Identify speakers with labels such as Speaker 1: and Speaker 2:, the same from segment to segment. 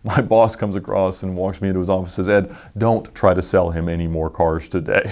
Speaker 1: My boss comes across and walks me into his office and says, "Ed, don't try to sell him any more cars today."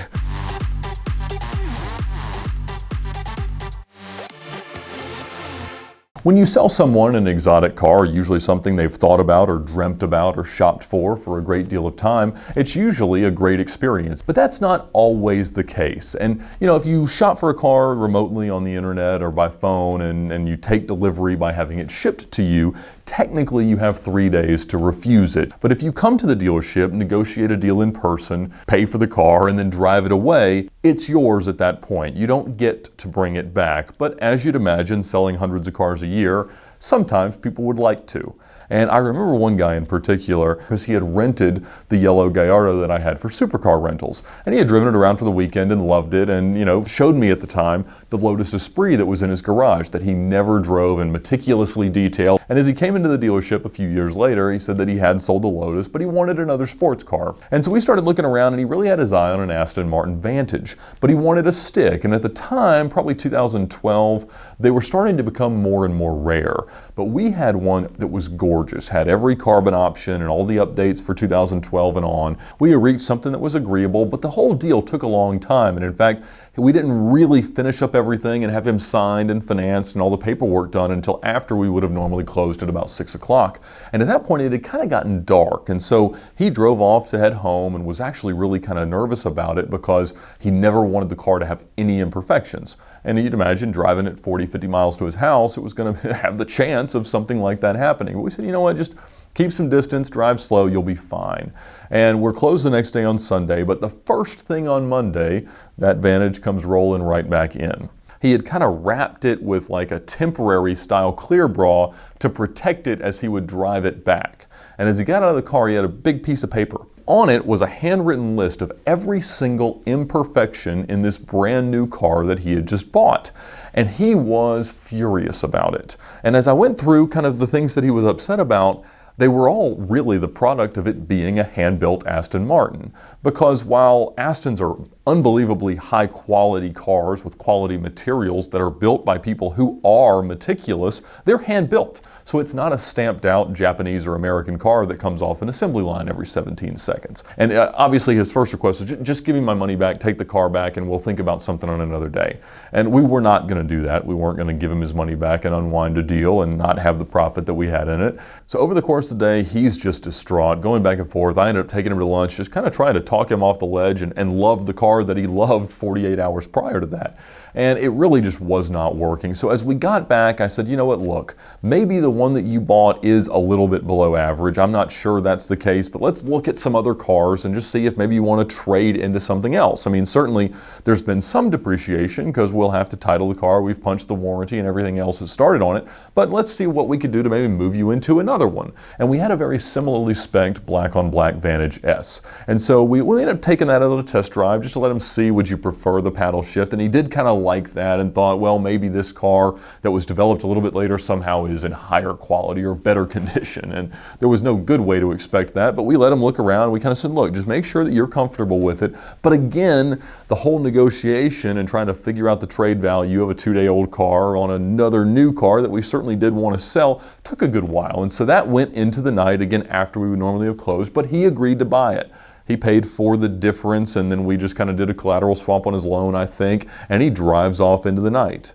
Speaker 1: When you sell someone an exotic car, usually something they've thought about or dreamt about or shopped for a great deal of time, it's usually a great experience. But that's not always the case. And if you shop for a car remotely on the internet or by phone and you take delivery by having it shipped to you, technically you have 3 days to refuse it. But if you come to the dealership, negotiate a deal in person, pay for the car, and then drive it away, it's yours at that point. You don't get to bring it back. But as you'd imagine, selling hundreds of cars a year, sometimes people would like to. And I remember one guy in particular, because he had rented the yellow Gallardo that I had for supercar rentals. And he had driven it around for the weekend and loved it, and showed me at the time the Lotus Esprit that was in his garage that he never drove and meticulously detailed. And as he came into the dealership a few years later, he said that he had sold the Lotus, but he wanted another sports car. And so we started looking around, and he really had his eye on an Aston Martin Vantage, but he wanted a stick. And at the time, probably 2012, they were starting to become more and more rare. But we had one that was gorgeous, had every carbon option and all the updates for 2012 and on. We reached something that was agreeable, but the whole deal took a long time. And in fact, we didn't really finish up everything and have him signed and financed and all the paperwork done until after we would have normally closed at about 6 o'clock. And at that point, it had kind of gotten dark. And so he drove off to head home and was actually really kind of nervous about it because he never wanted the car to have any imperfections. And you'd imagine driving at 40, 50 miles to his house, it was going to have the chance of something like that happening. But we said, you know what, just keep some distance, drive slow, you'll be fine. And we're closed the next day on Sunday, but the first thing on Monday, that Vantage comes rolling right back in. He had kind of wrapped it with like a temporary style clear bra to protect it as he would drive it back. And as he got out of the car, he had a big piece of paper. On it was a handwritten list of every single imperfection in this brand new car that he had just bought. And he was furious about it. And as I went through kind of the things that he was upset about, they were all really the product of it being a hand-built Aston Martin. Because while Astons are unbelievably high quality cars with quality materials that are built by people who are meticulous, they're hand-built. So it's not a stamped out Japanese or American car that comes off an assembly line every 17 seconds. And obviously his first request was, just give me my money back, take the car back, and we'll think about something on another day. And we were not going to do that. We weren't going to give him his money back and unwind a deal and not have the profit that we had in it. So over the course of the day, he's just distraught, going back and forth. I ended up taking him to lunch, just kind of trying to talk him off the ledge and love the car that he loved 48 hours prior to that. And it really just was not working. So as we got back, I said, you know what, look, maybe the one that you bought is a little bit below average. I'm not sure that's the case, but let's look at some other cars and just see if maybe you want to trade into something else. I mean, certainly there's been some depreciation because we'll have to title the car. We've punched the warranty and everything else has started on it. But let's see what we could do to maybe move you into another one. And we had a very similarly spec'd black on black Vantage S. And so we ended up taking that out of the test drive just to let him see, would you prefer the paddle shift? And he did kind of like that and thought, well, maybe this car that was developed a little bit later somehow is in higher quality or better condition. And there was no good way to expect that, but we let him look around. We kind of said, look, just make sure that you're comfortable with it. But again, the whole negotiation and trying to figure out the trade value of a 2-day-old car on another new car that we certainly did want to sell took a good while. And so that went into the night again after we would normally have closed, but he agreed to buy it. He paid for the difference, and then we just kind of did a collateral swap on his loan, I think, and he drives off into the night.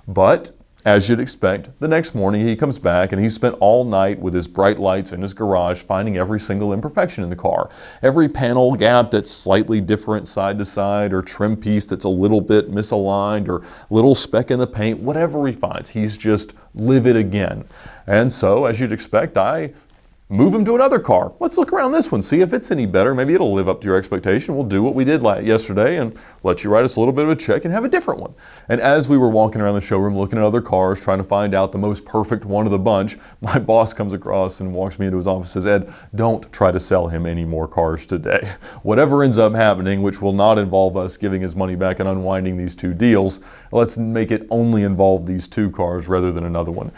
Speaker 1: But as you'd expect, the next morning he comes back and he spent all night with his bright lights in his garage finding every single imperfection in the car. Every panel gap that's slightly different side to side, or trim piece that's a little bit misaligned, or little speck in the paint, whatever he finds, he's just livid again. And so, as you'd expect, I move him to another car. Let's look around this one, see if it's any better. Maybe it'll live up to your expectation. We'll do what we did yesterday and let you write us a little bit of a check and have a different one. And as we were walking around the showroom looking at other cars, trying to find out the most perfect one of the bunch, my boss comes across and walks me into his office and says, Ed, don't try to sell him any more cars today. Whatever ends up happening, which will not involve us giving his money back and unwinding these two deals, let's make it only involve these two cars rather than another one.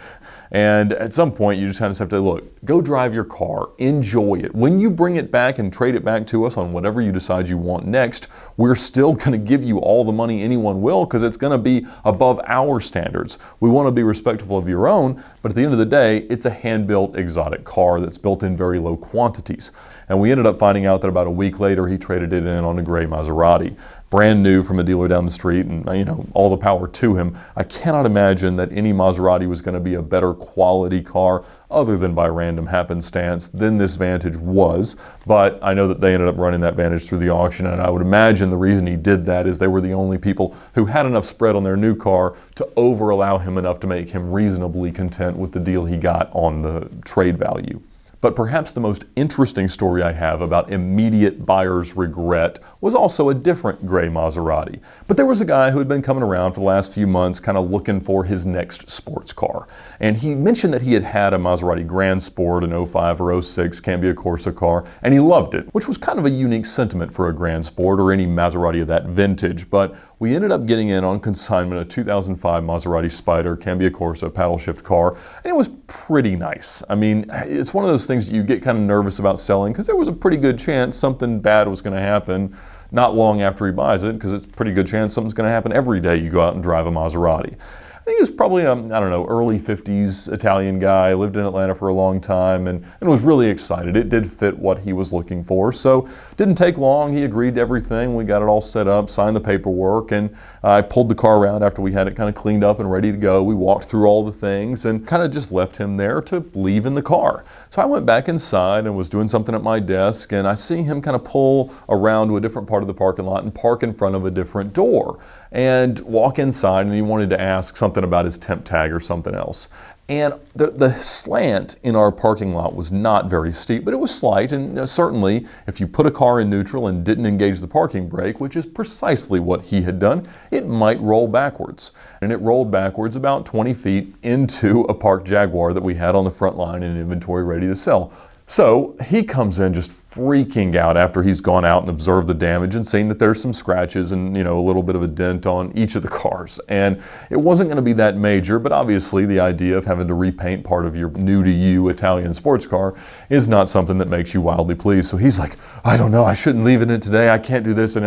Speaker 1: And at some point, you just kind of have to, look, go drive your car, enjoy it. When you bring it back and trade it back to us on whatever you decide you want next, we're still going to give you all the money anyone will, because it's going to be above our standards. We want to be respectful of your own, but at the end of the day, it's a hand-built exotic car that's built in very low quantities. And we ended up finding out that about a week later, he traded it in on a gray Maserati. Brand new from a dealer down the street, and all the power to him. I cannot imagine that any Maserati was going to be a better quality car, other than by random happenstance, than this Vantage was. But I know that they ended up running that Vantage through the auction, and I would imagine the reason he did that is they were the only people who had enough spread on their new car to over-allow him enough to make him reasonably content with the deal he got on the trade value. But perhaps the most interesting story I have about immediate buyer's regret was also a different gray Maserati. But there was a guy who had been coming around for the last few months kind of looking for his next sports car. And he mentioned that he had had a Maserati Grand Sport, an 05 or 06 Cambia Corsa car, and he loved it, which was kind of a unique sentiment for a Grand Sport or any Maserati of that vintage. But we ended up getting in on consignment a 2005 Maserati Spider Cambia Corsa paddle shift car, and it was pretty nice. I mean, it's one of those things that you get kind of nervous about selling, because there was a pretty good chance something bad was going to happen not long after he buys it, because it's a pretty good chance something's going to happen every day you go out and drive a Maserati. I think he was probably a, early 50s Italian guy, lived in Atlanta for a long time, and was really excited. It did fit what he was looking for, so didn't take long. He agreed to everything. We got it all set up, signed the paperwork, and I pulled the car around after we had it kind of cleaned up and ready to go. We walked through all the things and kind of just left him there to leave in the car. So I went back inside and was doing something at my desk, and I see him kind of pull around to a different part of the parking lot and park in front of a different door and walk inside, and he wanted to ask something about his temp tag or something else. And the slant in our parking lot was not very steep, but it was slight, and certainly if you put a car in neutral and didn't engage the parking brake, which is precisely what he had done, it might roll backwards. And it rolled backwards about 20 feet into a parked Jaguar that we had on the front line in inventory ready to sell. So he comes in just freaking out after he's gone out and observed the damage and seen that there's some scratches and a little bit of a dent on each of the cars. And it wasn't going to be that major, but obviously the idea of having to repaint part of your new to you Italian sports car is not something that makes you wildly pleased. So he's like, I don't know, I shouldn't leave it in today. I can't do this, and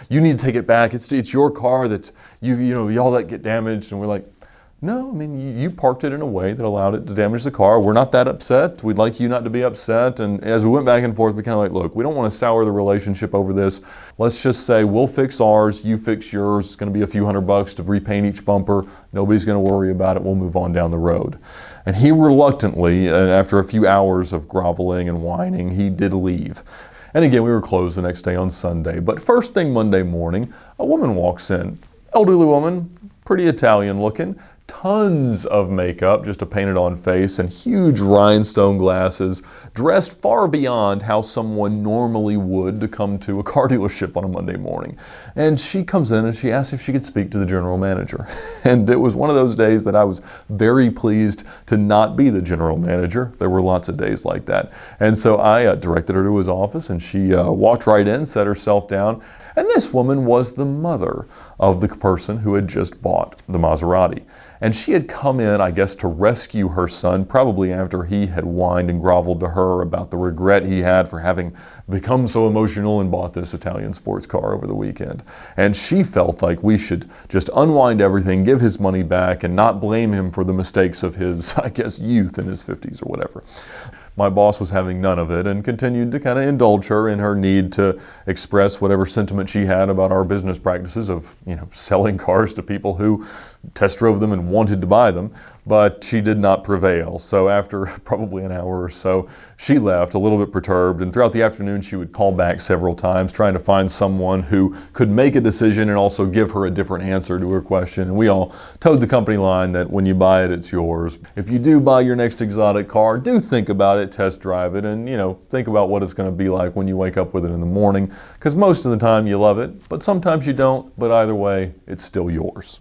Speaker 1: you need to take it back. It's your car that y'all let get damaged. And we're like, no, I mean, you parked it in a way that allowed it to damage the car. We're not that upset. We'd like you not to be upset. And as we went back and forth, we kind of like, look, we don't want to sour the relationship over this. Let's just say we'll fix ours, you fix yours. It's going to be a few $100 to repaint each bumper. Nobody's going to worry about it. We'll move on down the road. And he reluctantly, after a few hours of groveling and whining, he did leave. And again, we were closed the next day on Sunday. But first thing Monday morning, a woman walks in. Elderly woman, pretty Italian looking. Tons of makeup, just a painted on face, and huge rhinestone glasses, dressed far beyond how someone normally would to come to a car dealership on a Monday morning. And she comes in and she asks if she could speak to the general manager. And it was one of those days that I was very pleased to not be the general manager. There were lots of days like that. And so I directed her to his office, and she walked right in, set herself down. And this woman was the mother of the person who had just bought the Maserati. And she had come in, I guess, to rescue her son, probably after he had whined and groveled to her about the regret he had for having become so emotional and bought this Italian sports car over the weekend. And she felt like we should just unwind everything, give his money back, and not blame him for the mistakes of his, I guess, youth in his 50s or whatever. My boss was having none of it and continued to kind of indulge her in her need to express whatever sentiment she had about our business practices of, selling cars to people who test drove them and wanted to buy them. But she did not prevail. So after probably an hour or so, she left a little bit perturbed, and throughout the afternoon she would call back several times trying to find someone who could make a decision and also give her a different answer to her question. And we all towed the company line that when you buy it, it's yours. If you do buy your next exotic car, do think about it, test drive it, and think about what it's going to be like when you wake up with it in the morning, because most of the time you love it, but sometimes you don't. But either way, it's still yours.